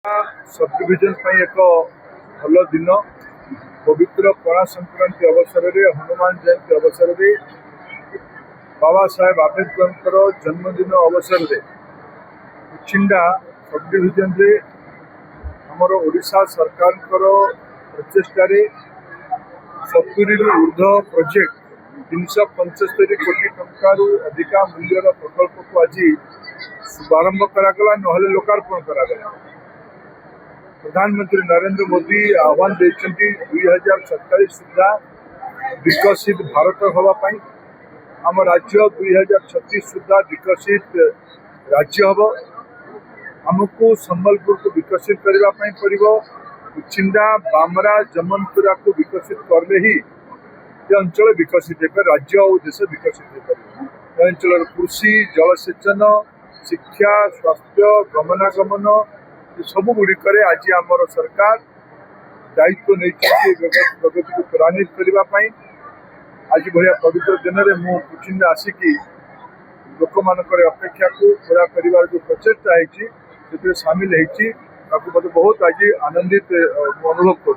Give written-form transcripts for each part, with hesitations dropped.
Sub division एक भल दिन पवित्र पणा संक्रांति अवसर में हनुमान जयंती अवसर में बाबा साहेब आंबेडकर जन्मदिन अवसर में कुचिंडा सब डिविजन रे हमर ओडिशा सरकार प्रचेषार 70 ऊर्ध प्रोजेक्ट 375 कोटी टंकार अधिका मूल्यर प्रकल्प को आज शुभारंभ करागला नहले लोकार्पण करागला। प्रधानमंत्री नरेंद्र मोदी आह्वान देते 2047 सुधा विकसित भारत होगापाई आम राज्य 2036 सुधा विकसित राज्य हम आमको संबलपुर को विकसित करने पड़ो। कुचिंडा बामरा जमनपुरा को विकसित करले ही अंचल विकसित हो राज्य और देश विकसित हो। अंचल कृषि जलसेचन शिक्षा स्वास्थ्य गमनागमन सब गुड़िक आज आमर सरकार दायित्व नहीं प्रगति को त्वरान्वित करने। आज भाया पवित्र दिन में मु कुचिंडा आसिकी लोक मान अपेक्षा को पूरा कर जो प्रचेषा है सामिल होती मत बहुत आज आनंदित अनुभव कर।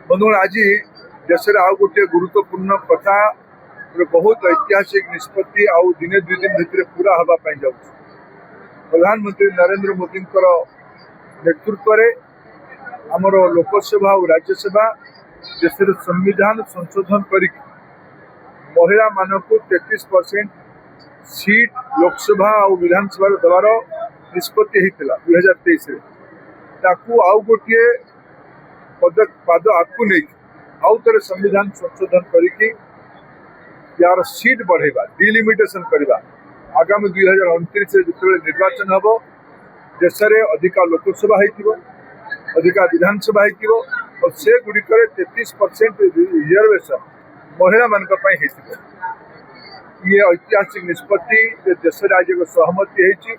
बंधुगण आज देश में आउ गोटे गुरुत्वपूर्ण कथा बहुत ऐतिहासिक निष्पत्ति आउ दिने दुई दिन भितर पूरा हाँपाई जा प्रधानमंत्री नरेंद्र मोदी नेतृत्व में आमर लोकसभा और राज्यसभा देश संविधान संशोधन कर महिला मान को 33% सीट लोकसभा और विधानसभा देवार निष्पत्ति होता 2023 आउ गोटे पाद आगू नहीं आउ थे संविधान संशोधन कर यार सीट बढ़ेगा डिलिमिटेशन करवा आगामी 2029 जो निर्वाचन हम देश में अधिका लोकसभा हो अधिका विधानसभा हो और से गुड़िक 33% रिजर्वेशन महिला मान ये ऐतिहासिक निष्पत्ति देश में आज एक सहमति होती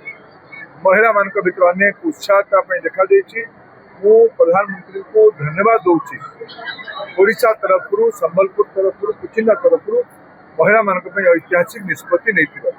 महिला मान भर अनेक उत्साहता देखा मु प्रधानमंत्री को धन्यवाद दूसरी ओडिशा तरफ संबलपुर तरफ कुचिंडा तरफ महिला मान ऐतिहासिक निष्पत्ति नहीं।